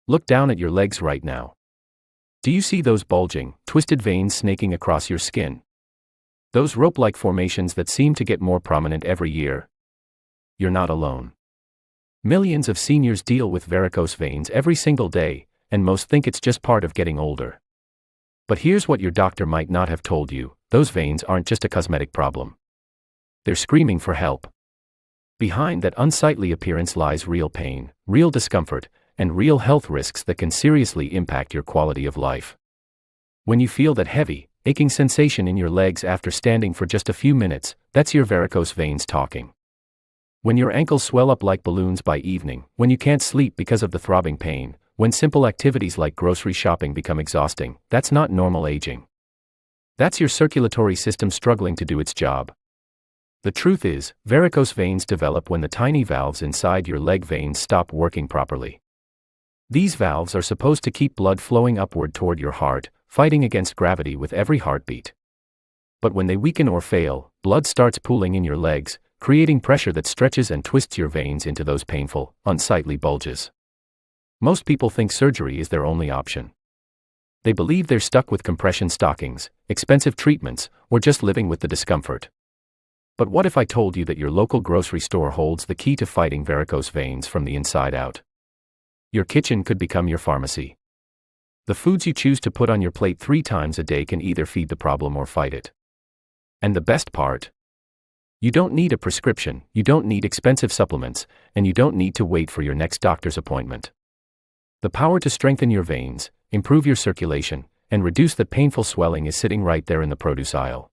Look down at your legs right now. Do you see those bulging, twisted veins snaking across your skin? Those rope-like formations that seem to get more prominent every year? You're not alone. Millions of seniors deal with varicose veins every single day, and most think it's just part of getting older. But here's what your doctor might not have told you: those veins aren't just a cosmetic problem. They're screaming for help. Behind that unsightly appearance lies real pain, real discomfort, and real health risks that can seriously impact your quality of life. When you feel that heavy, aching sensation in your legs after standing for just a few minutes, that's your varicose veins talking. When your ankles swell up like balloons by evening, when you can't sleep because of the throbbing pain, when simple activities like grocery shopping become exhausting, that's not normal aging. That's your circulatory system struggling to do its job. The truth is, varicose veins develop when the tiny valves inside your leg veins stop working properly. These valves are supposed to keep blood flowing upward toward your heart, fighting against gravity with every heartbeat. But when they weaken or fail, blood starts pooling in your legs, creating pressure that stretches and twists your veins into those painful, unsightly bulges. Most people think surgery is their only option. They believe they're stuck with compression stockings, expensive treatments, or just living with the discomfort. But what if I told you that your local grocery store holds the key to fighting varicose veins from the inside out? Your kitchen could become your pharmacy. The foods you choose to put on your plate 3 times a day can either feed the problem or fight it. And the best part? You don't need a prescription, you don't need expensive supplements, and you don't need to wait for your next doctor's appointment. The power to strengthen your veins, improve your circulation, and reduce the painful swelling is sitting right there in the produce aisle.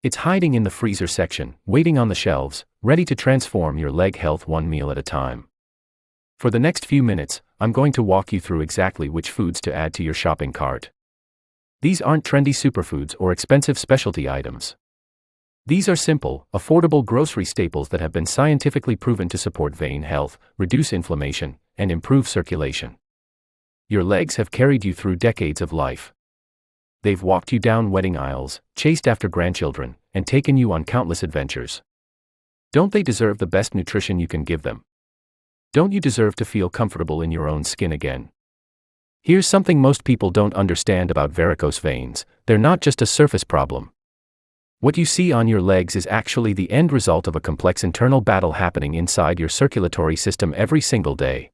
It's hiding in the freezer section, waiting on the shelves, ready to transform your leg health one meal at a time. For the next few minutes, I'm going to walk you through exactly which foods to add to your shopping cart. These aren't trendy superfoods or expensive specialty items. These are simple, affordable grocery staples that have been scientifically proven to support vein health, reduce inflammation, and improve circulation. Your legs have carried you through decades of life. They've walked you down wedding aisles, chased after grandchildren, and taken you on countless adventures. Don't they deserve the best nutrition you can give them? Don't you deserve to feel comfortable in your own skin again? Here's something most people don't understand about varicose veins: they're not just a surface problem. What you see on your legs is actually the end result of a complex internal battle happening inside your circulatory system every single day.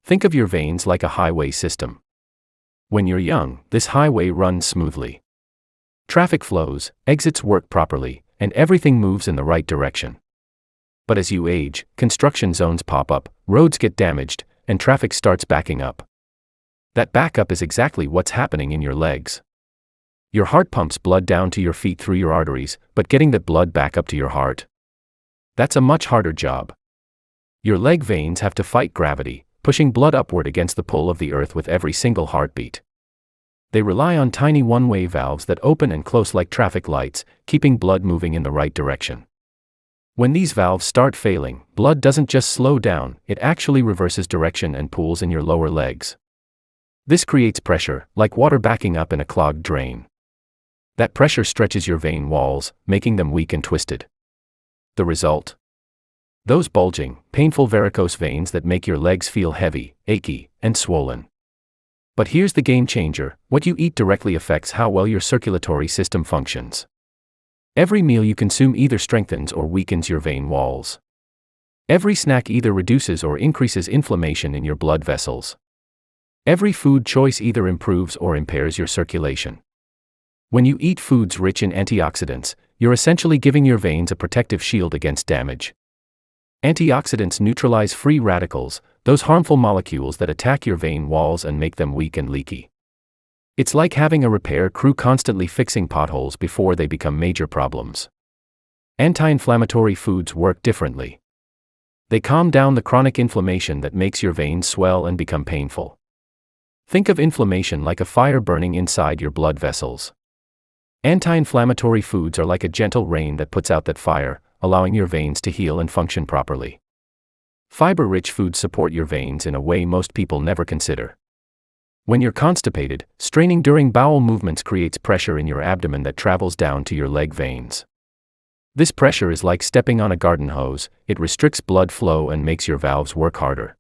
Think of your veins like a highway system. When you're young, this highway runs smoothly. Traffic flows, exits work properly, and everything moves in the right direction. But as you age, construction zones pop up, roads get damaged, and traffic starts backing up. That backup is exactly what's happening in your legs. Your heart pumps blood down to your feet through your arteries, but getting that blood back up to your heart, that's a much harder job. Your leg veins have to fight gravity, pushing blood upward against the pull of the earth with every single heartbeat. They rely on tiny one-way valves that open and close like traffic lights, keeping blood moving in the right direction. When these valves start failing, blood doesn't just slow down, it actually reverses direction and pools in your lower legs. This creates pressure, like water backing up in a clogged drain. That pressure stretches your vein walls, making them weak and twisted. The result? Those bulging, painful varicose veins that make your legs feel heavy, achy, and swollen. But here's the game changer: what you eat directly affects how well your circulatory system functions. Every meal you consume either strengthens or weakens your vein walls. Every snack either reduces or increases inflammation in your blood vessels. Every food choice either improves or impairs your circulation. When you eat foods rich in antioxidants, you're essentially giving your veins a protective shield against damage. Antioxidants neutralize free radicals, those harmful molecules that attack your vein walls and make them weak and leaky. It's like having a repair crew constantly fixing potholes before they become major problems. Anti-inflammatory foods work differently. They calm down the chronic inflammation that makes your veins swell and become painful. Think of inflammation like a fire burning inside your blood vessels. Anti-inflammatory foods are like a gentle rain that puts out that fire, allowing your veins to heal and function properly. Fiber-rich foods support your veins in a way most people never consider. When you're constipated, straining during bowel movements creates pressure in your abdomen that travels down to your leg veins. This pressure is like stepping on a garden hose: it restricts blood flow and makes your valves work harder.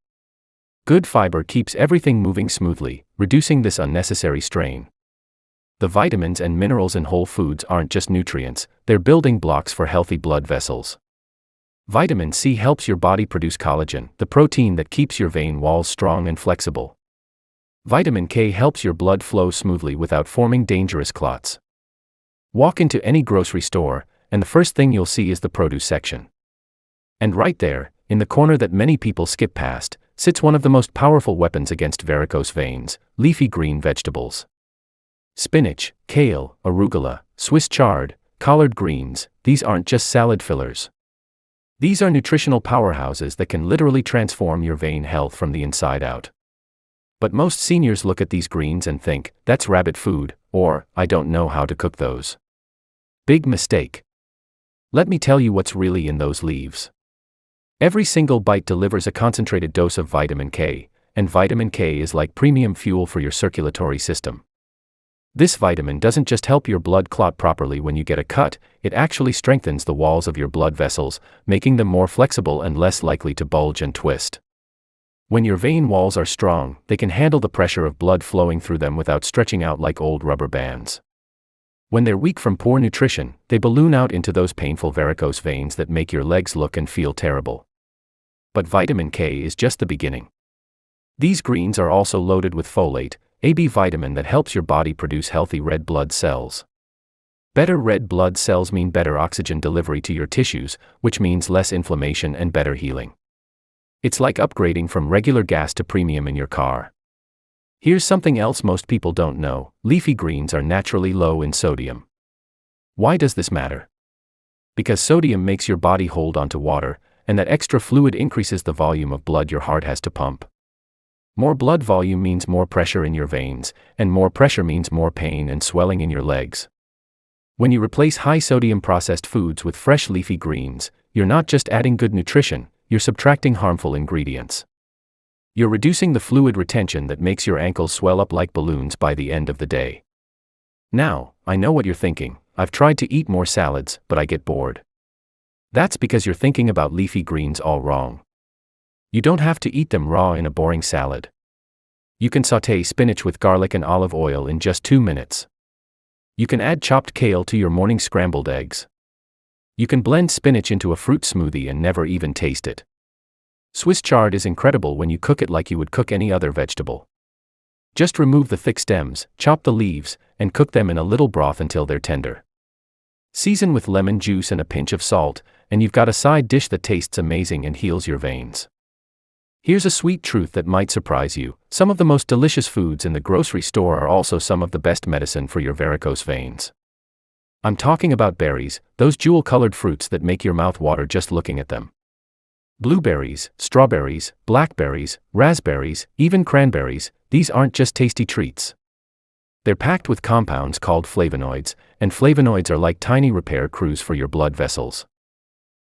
Good fiber keeps everything moving smoothly, reducing this unnecessary strain. The vitamins and minerals in whole foods aren't just nutrients, they're building blocks for healthy blood vessels. Vitamin C helps your body produce collagen, the protein that keeps your vein walls strong and flexible. Vitamin K helps your blood flow smoothly without forming dangerous clots. Walk into any grocery store, and the first thing you'll see is the produce section. And right there, in the corner that many people skip past, sits one of the most powerful weapons against varicose veins: leafy green vegetables. Spinach, kale, arugula, Swiss chard, collard greens, these aren't just salad fillers. These are nutritional powerhouses that can literally transform your vein health from the inside out. But most seniors look at these greens and think, that's rabbit food, or, I don't know how to cook those. Big mistake. Let me tell you what's really in those leaves. Every single bite delivers a concentrated dose of vitamin K, and vitamin K is like premium fuel for your circulatory system. This vitamin doesn't just help your blood clot properly when you get a cut, it actually strengthens the walls of your blood vessels, making them more flexible and less likely to bulge and twist. When your vein walls are strong, they can handle the pressure of blood flowing through them without stretching out like old rubber bands. When they're weak from poor nutrition, they balloon out into those painful varicose veins that make your legs look and feel terrible. But vitamin K is just the beginning. These greens are also loaded with folate, a B vitamin that helps your body produce healthy red blood cells. Better red blood cells mean better oxygen delivery to your tissues, which means less inflammation and better healing. It's like upgrading from regular gas to premium in your car. Here's something else most people don't know: leafy greens are naturally low in sodium. Why does this matter? Because sodium makes your body hold onto water, and that extra fluid increases the volume of blood your heart has to pump. More blood volume means more pressure in your veins, and more pressure means more pain and swelling in your legs. When you replace high-sodium processed foods with fresh leafy greens, you're not just adding good nutrition, you're subtracting harmful ingredients. You're reducing the fluid retention that makes your ankles swell up like balloons by the end of the day. Now, I know what you're thinking: I've tried to eat more salads, but I get bored. That's because you're thinking about leafy greens all wrong. You don't have to eat them raw in a boring salad. You can sauté spinach with garlic and olive oil in just 2 minutes. You can add chopped kale to your morning scrambled eggs. You can blend spinach into a fruit smoothie and never even taste it. Swiss chard is incredible when you cook it like you would cook any other vegetable. Just remove the thick stems, chop the leaves, and cook them in a little broth until they're tender. Season with lemon juice and a pinch of salt, and you've got a side dish that tastes amazing and heals your veins. Here's a sweet truth that might surprise you: some of the most delicious foods in the grocery store are also some of the best medicine for your varicose veins. I'm talking about berries, those jewel-colored fruits that make your mouth water just looking at them. Blueberries, strawberries, blackberries, raspberries, even cranberries, these aren't just tasty treats. They're packed with compounds called flavonoids, and flavonoids are like tiny repair crews for your blood vessels.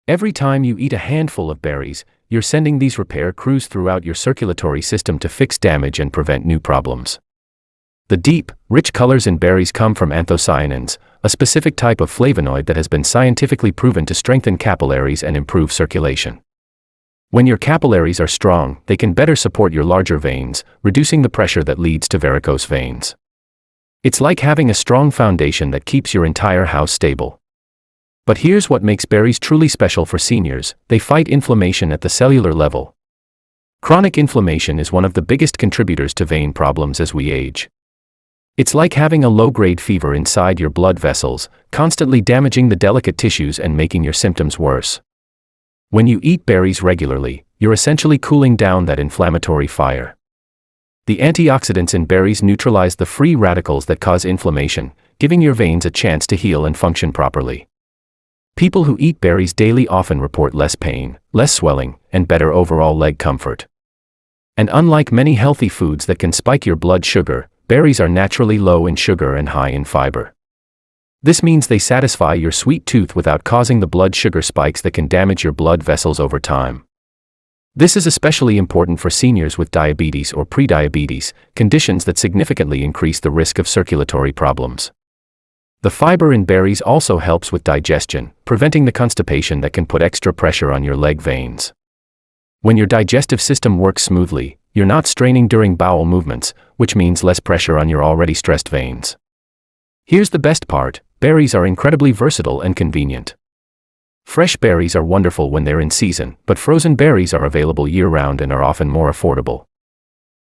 Every time you eat a handful of berries, you're sending these repair crews throughout your circulatory system to fix damage and prevent new problems. The deep, rich colors in berries come from anthocyanins, a specific type of flavonoid that has been scientifically proven to strengthen capillaries and improve circulation. When your capillaries are strong, they can better support your larger veins, reducing the pressure that leads to varicose veins. It's like having a strong foundation that keeps your entire house stable. But here's what makes berries truly special for seniors: they fight inflammation at the cellular level. Chronic inflammation is one of the biggest contributors to vein problems as we age. It's like having a low-grade fever inside your blood vessels, constantly damaging the delicate tissues and making your symptoms worse. When you eat berries regularly, you're essentially cooling down that inflammatory fire. The antioxidants in berries neutralize the free radicals that cause inflammation, giving your veins a chance to heal and function properly. People who eat berries daily often report less pain, less swelling, and better overall leg comfort. And unlike many healthy foods that can spike your blood sugar, berries are naturally low in sugar and high in fiber. This means they satisfy your sweet tooth without causing the blood sugar spikes that can damage your blood vessels over time. This is especially important for seniors with diabetes or prediabetes, conditions that significantly increase the risk of circulatory problems. The fiber in berries also helps with digestion, preventing the constipation that can put extra pressure on your leg veins. When your digestive system works smoothly, You're not straining during bowel movements, which means less pressure on your already stressed veins. Here's the best part: berries are incredibly versatile and convenient. Fresh berries are wonderful when they're in season, but frozen berries are available year-round and are often more affordable.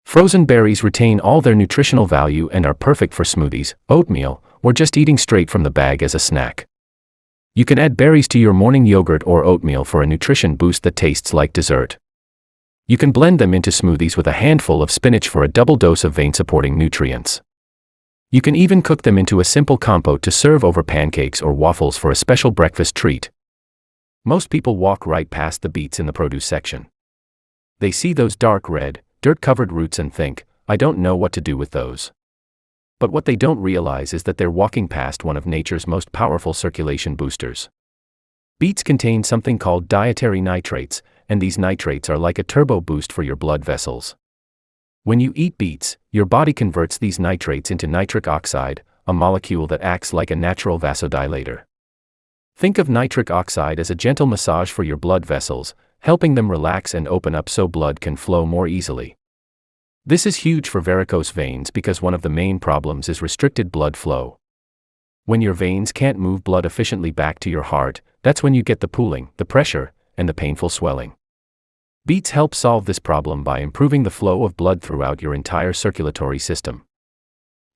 Frozen berries retain all their nutritional value and are perfect for smoothies, oatmeal, or just eating straight from the bag as a snack. You can add berries to your morning yogurt or oatmeal for a nutrition boost that tastes like dessert. You can blend them into smoothies with a handful of spinach for a double dose of vein-supporting nutrients. You can even cook them into a simple compote to serve over pancakes or waffles for a special breakfast treat. Most people walk right past the beets in the produce section. They see those dark red, dirt-covered roots and think, I don't know what to do with those. But what they don't realize is that they're walking past one of nature's most powerful circulation boosters. Beets contain something called dietary nitrates, and these nitrates are like a turbo boost for your blood vessels. When you eat beets, your body converts these nitrates into nitric oxide, a molecule that acts like a natural vasodilator. Think of nitric oxide as a gentle massage for your blood vessels, helping them relax and open up so blood can flow more easily. This is huge for varicose veins because one of the main problems is restricted blood flow. When your veins can't move blood efficiently back to your heart, that's when you get the pooling, the pressure, and the painful swelling. Beets help solve this problem by improving the flow of blood throughout your entire circulatory system.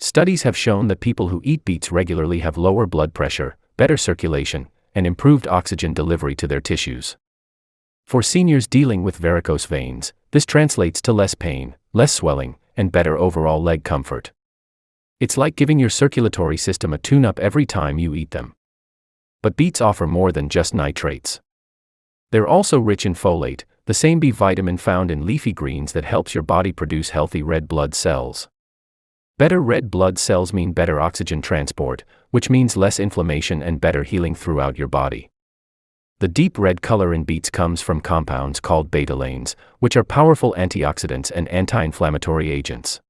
Studies have shown that people who eat beets regularly have lower blood pressure, better circulation, and improved oxygen delivery to their tissues. For seniors dealing with varicose veins, this translates to less pain, less swelling, and better overall leg comfort. It's like giving your circulatory system a tune-up every time you eat them. But beets offer more than just nitrates. They're also rich in folate, the same B vitamin found in leafy greens that helps your body produce healthy red blood cells. Better red blood cells mean better oxygen transport, which means less inflammation and better healing throughout your body. The deep red color in beets comes from compounds called betalains, which are powerful antioxidants and anti-inflammatory agents.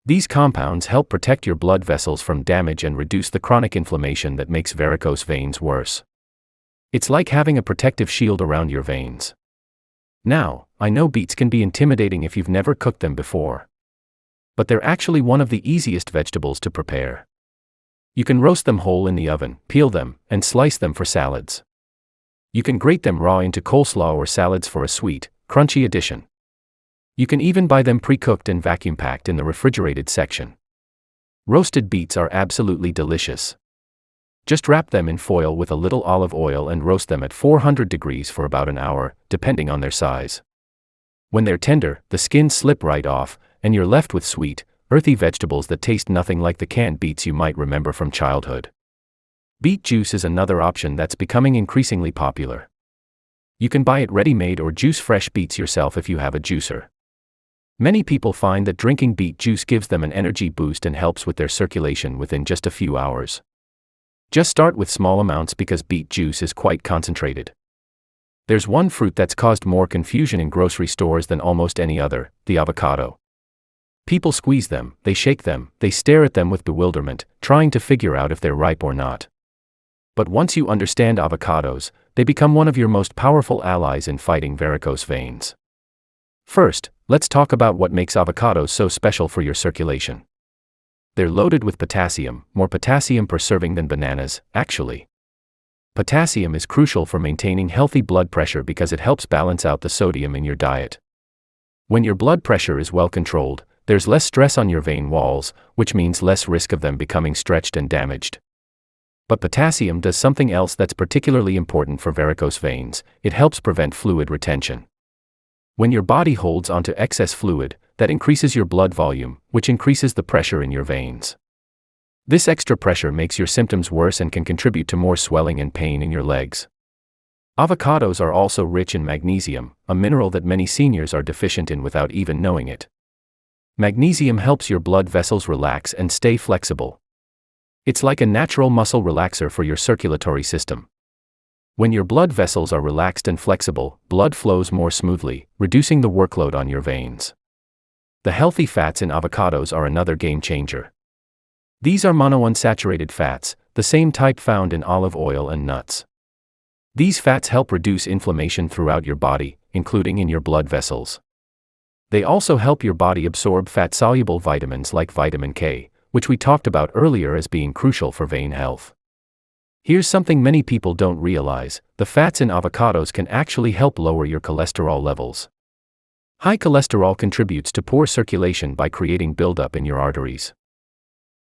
These compounds help protect your blood vessels from damage and reduce the chronic inflammation that makes varicose veins worse. It's like having a protective shield around your veins. Now, I know beets can be intimidating if you've never cooked them before. But they're actually one of the easiest vegetables to prepare. You can roast them whole in the oven, peel them, and slice them for salads. You can grate them raw into coleslaw or salads for a sweet, crunchy addition. You can even buy them pre-cooked and vacuum-packed in the refrigerated section. Roasted beets are absolutely delicious. Just wrap them in foil with a little olive oil and roast them at 400 degrees for about an hour, depending on their size. When they're tender, the skins slip right off, and you're left with sweet, earthy vegetables that taste nothing like the canned beets you might remember from childhood. Beet juice is another option that's becoming increasingly popular. You can buy it ready-made or juice fresh beets yourself if you have a juicer. Many people find that drinking beet juice gives them an energy boost and helps with their circulation within just a few hours. Just start with small amounts because beet juice is quite concentrated. There's one fruit that's caused more confusion in grocery stores than almost any other: the avocado. People squeeze them, they shake them, they stare at them with bewilderment, trying to figure out if they're ripe or not. But once you understand avocados, they become one of your most powerful allies in fighting varicose veins. First, let's talk about what makes avocados so special for your circulation. They're loaded with potassium, more potassium per serving than bananas, actually. Potassium is crucial for maintaining healthy blood pressure because it helps balance out the sodium in your diet. When your blood pressure is well controlled, there's less stress on your vein walls, which means less risk of them becoming stretched and damaged. But potassium does something else that's particularly important for varicose veins: it helps prevent fluid retention. When your body holds onto excess fluid, that increases your blood volume, which increases the pressure in your veins. This extra pressure makes your symptoms worse and can contribute to more swelling and pain in your legs. Avocados are also rich in magnesium, a mineral that many seniors are deficient in without even knowing it. Magnesium helps your blood vessels relax and stay flexible. It's like a natural muscle relaxer for your circulatory system. When your blood vessels are relaxed and flexible, blood flows more smoothly, reducing the workload on your veins. The healthy fats in avocados are another game changer. These are monounsaturated fats, the same type found in olive oil and nuts. These fats help reduce inflammation throughout your body, including in your blood vessels. They also help your body absorb fat-soluble vitamins like vitamin K, which we talked about earlier as being crucial for vein health. Here's something many people don't realize: the fats in avocados can actually help lower your cholesterol levels. High cholesterol contributes to poor circulation by creating buildup in your arteries.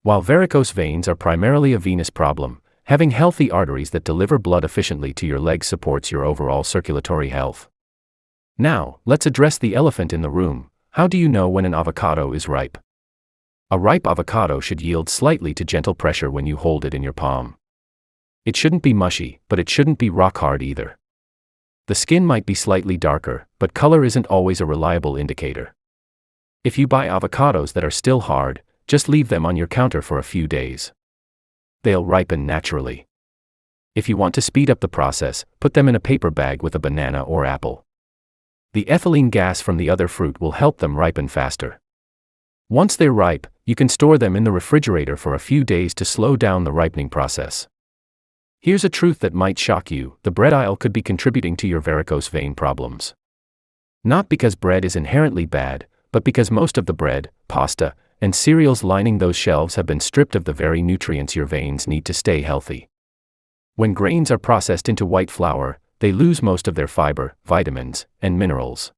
While varicose veins are primarily a venous problem, having healthy arteries that deliver blood efficiently to your legs supports your overall circulatory health. Now, let's address the elephant in the room. How do you know when an avocado is ripe? A ripe avocado should yield slightly to gentle pressure when you hold it in your palm. It shouldn't be mushy, but it shouldn't be rock hard either. The skin might be slightly darker, but color isn't always a reliable indicator. If you buy avocados that are still hard, just leave them on your counter for a few days. They'll ripen naturally. If you want to speed up the process, put them in a paper bag with a banana or apple. The ethylene gas from the other fruit will help them ripen faster. Once they're ripe, you can store them in the refrigerator for a few days to slow down the ripening process. Here's a truth that might shock you: the bread aisle could be contributing to your varicose vein problems. Not because bread is inherently bad, but because most of the bread, pasta, and cereals lining those shelves have been stripped of the very nutrients your veins need to stay healthy. When grains are processed into white flour, they lose most of their fiber, vitamins, and minerals.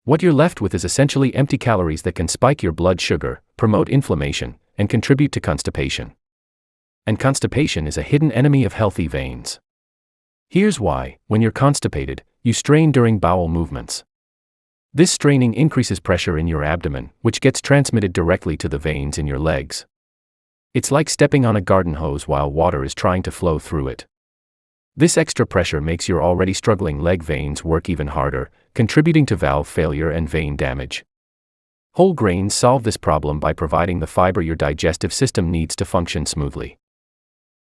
What you're left with is essentially empty calories that can spike your blood sugar, promote inflammation, and contribute to constipation. And constipation is a hidden enemy of healthy veins. Here's why: when you're constipated, you strain during bowel movements. This straining increases pressure in your abdomen, which gets transmitted directly to the veins in your legs. It's like stepping on a garden hose while water is trying to flow through it. This extra pressure makes your already struggling leg veins work even harder, contributing to valve failure and vein damage. Whole grains solve this problem by providing the fiber your digestive system needs to function smoothly.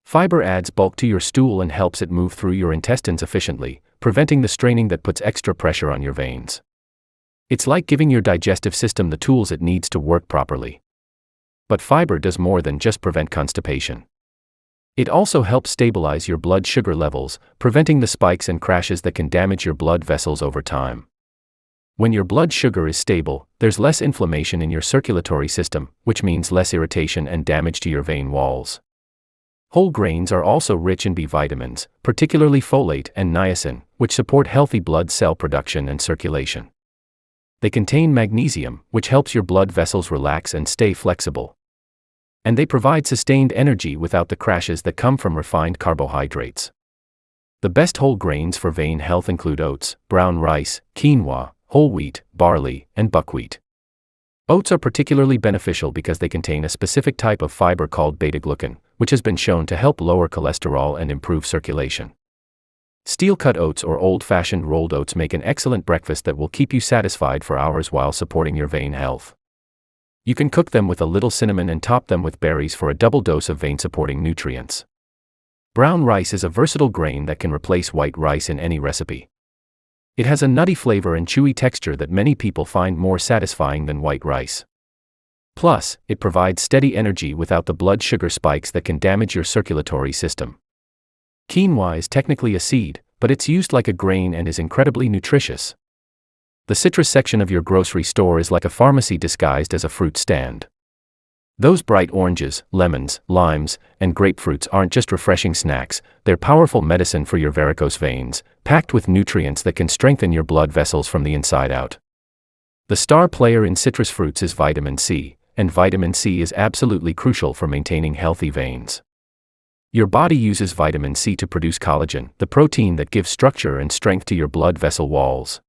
Fiber adds bulk to your stool and helps it move through your intestines efficiently, preventing the straining that puts extra pressure on your veins. It's like giving your digestive system the tools it needs to work properly. But fiber does more than just prevent constipation. It also helps stabilize your blood sugar levels, preventing the spikes and crashes that can damage your blood vessels over time. When your blood sugar is stable, there's less inflammation in your circulatory system, which means less irritation and damage to your vein walls. Whole grains are also rich in B vitamins, particularly folate and niacin, which support healthy blood cell production and circulation. They contain magnesium, which helps your blood vessels relax and stay flexible. And they provide sustained energy without the crashes that come from refined carbohydrates. The best whole grains for vein health include oats, brown rice, quinoa, whole wheat, barley, and buckwheat. Oats are particularly beneficial because they contain a specific type of fiber called beta-glucan, which has been shown to help lower cholesterol and improve circulation. Steel-cut oats or old-fashioned rolled oats make an excellent breakfast that will keep you satisfied for hours while supporting your vein health. You can cook them with a little cinnamon and top them with berries for a double dose of vein-supporting nutrients. Brown rice is a versatile grain that can replace white rice in any recipe. It has a nutty flavor and chewy texture that many people find more satisfying than white rice. Plus, it provides steady energy without the blood sugar spikes that can damage your circulatory system. Quinoa is technically a seed, but it's used like a grain and is incredibly nutritious. The citrus section of your grocery store is like a pharmacy disguised as a fruit stand. Those bright oranges, lemons, limes, and grapefruits aren't just refreshing snacks, they're powerful medicine for your varicose veins, packed with nutrients that can strengthen your blood vessels from the inside out. The star player in citrus fruits is vitamin C, and vitamin C is absolutely crucial for maintaining healthy veins. Your body uses vitamin C to produce collagen, the protein that gives structure and strength to your blood vessel walls.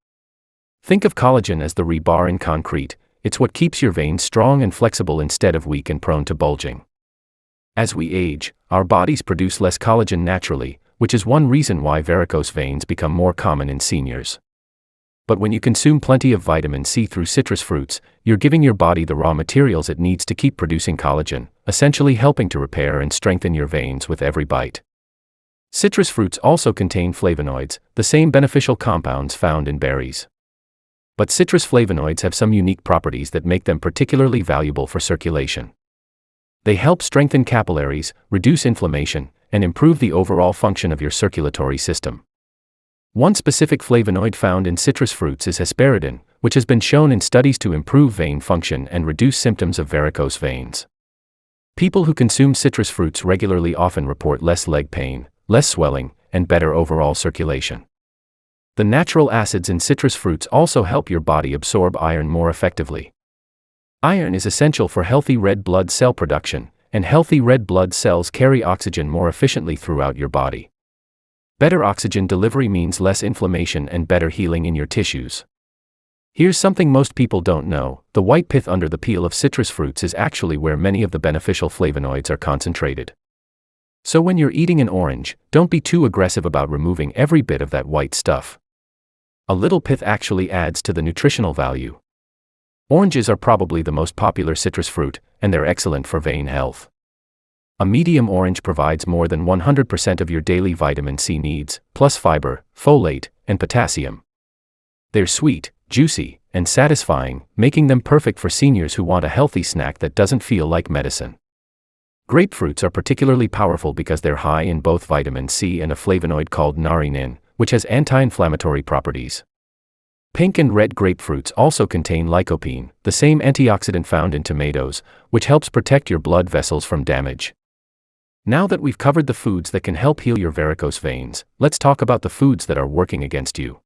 Think of collagen as the rebar in concrete. It's what keeps your veins strong and flexible instead of weak and prone to bulging. As we age, our bodies produce less collagen naturally, which is one reason why varicose veins become more common in seniors. But when you consume plenty of vitamin C through citrus fruits, you're giving your body the raw materials it needs to keep producing collagen, essentially helping to repair and strengthen your veins with every bite. Citrus fruits also contain flavonoids, the same beneficial compounds found in berries. But citrus flavonoids have some unique properties that make them particularly valuable for circulation. They help strengthen capillaries, reduce inflammation, and improve the overall function of your circulatory system. One specific flavonoid found in citrus fruits is hesperidin, which has been shown in studies to improve vein function and reduce symptoms of varicose veins. People who consume citrus fruits regularly often report less leg pain, less swelling, and better overall circulation. The natural acids in citrus fruits also help your body absorb iron more effectively. Iron is essential for healthy red blood cell production, and healthy red blood cells carry oxygen more efficiently throughout your body. Better oxygen delivery means less inflammation and better healing in your tissues. Here's something most people don't know: the white pith under the peel of citrus fruits is actually where many of the beneficial flavonoids are concentrated. So when you're eating an orange, don't be too aggressive about removing every bit of that white stuff. A little pith actually adds to the nutritional value. Oranges are probably the most popular citrus fruit, and they're excellent for vein health. A medium orange provides more than 100% of your daily vitamin C needs, plus fiber, folate, and potassium. They're sweet, juicy, and satisfying, making them perfect for seniors who want a healthy snack that doesn't feel like medicine. Grapefruits are particularly powerful because they're high in both vitamin C and a flavonoid called narinine, which has anti-inflammatory properties. Pink and red grapefruits also contain lycopene, the same antioxidant found in tomatoes, which helps protect your blood vessels from damage. Now that we've covered the foods that can help heal your varicose veins, let's talk about the foods that are working against you.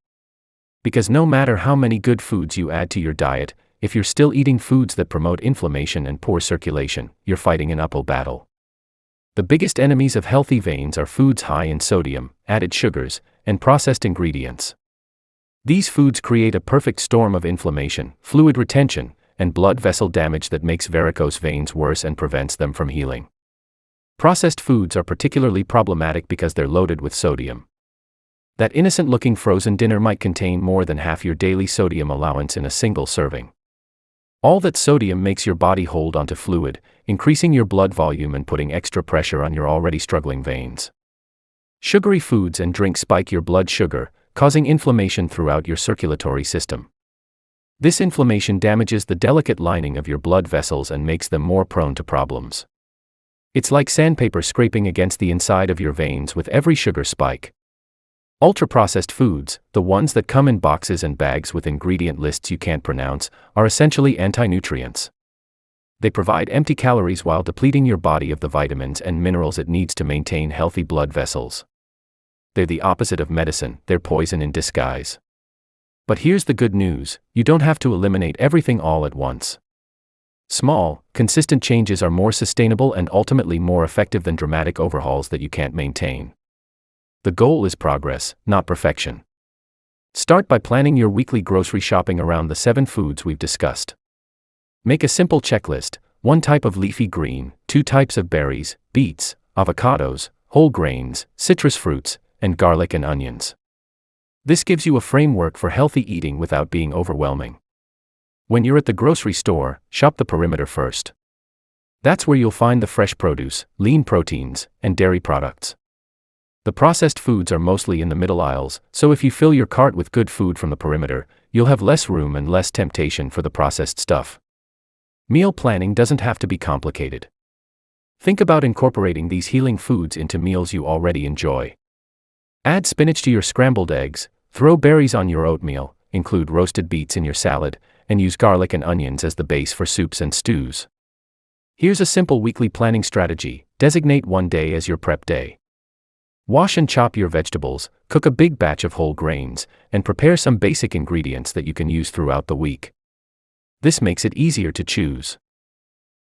Because no matter how many good foods you add to your diet, if you're still eating foods that promote inflammation and poor circulation, you're fighting an uphill battle. The biggest enemies of healthy veins are foods high in sodium, added sugars, and processed ingredients. These foods create a perfect storm of inflammation, fluid retention, and blood vessel damage that makes varicose veins worse and prevents them from healing. Processed foods are particularly problematic because they're loaded with sodium. That innocent-looking frozen dinner might contain more than half your daily sodium allowance in a single serving. All that sodium makes your body hold onto fluid, increasing your blood volume and putting extra pressure on your already struggling veins. Sugary foods and drinks spike your blood sugar, causing inflammation throughout your circulatory system. This inflammation damages the delicate lining of your blood vessels and makes them more prone to problems. It's like sandpaper scraping against the inside of your veins with every sugar spike. Ultra-processed foods, the ones that come in boxes and bags with ingredient lists you can't pronounce, are essentially anti-nutrients. They provide empty calories while depleting your body of the vitamins and minerals it needs to maintain healthy blood vessels. They're the opposite of medicine, they're poison in disguise. But here's the good news: you don't have to eliminate everything all at once. Small, consistent changes are more sustainable and ultimately more effective than dramatic overhauls that you can't maintain. The goal is progress, not perfection. Start by planning your weekly grocery shopping around the 7 foods we've discussed. Make a simple checklist: 1 type of leafy green, 2 types of berries, beets, avocados, whole grains, citrus fruits, and garlic and onions. This gives you a framework for healthy eating without being overwhelming. When you're at the grocery store, shop the perimeter first. That's where you'll find the fresh produce, lean proteins, and dairy products. The processed foods are mostly in the middle aisles, so if you fill your cart with good food from the perimeter, you'll have less room and less temptation for the processed stuff. Meal planning doesn't have to be complicated. Think about incorporating these healing foods into meals you already enjoy. Add spinach to your scrambled eggs, throw berries on your oatmeal, include roasted beets in your salad, and use garlic and onions as the base for soups and stews. Here's a simple weekly planning strategy: designate one day as your prep day. Wash and chop your vegetables, cook a big batch of whole grains, and prepare some basic ingredients that you can use throughout the week. This makes it easier to choose.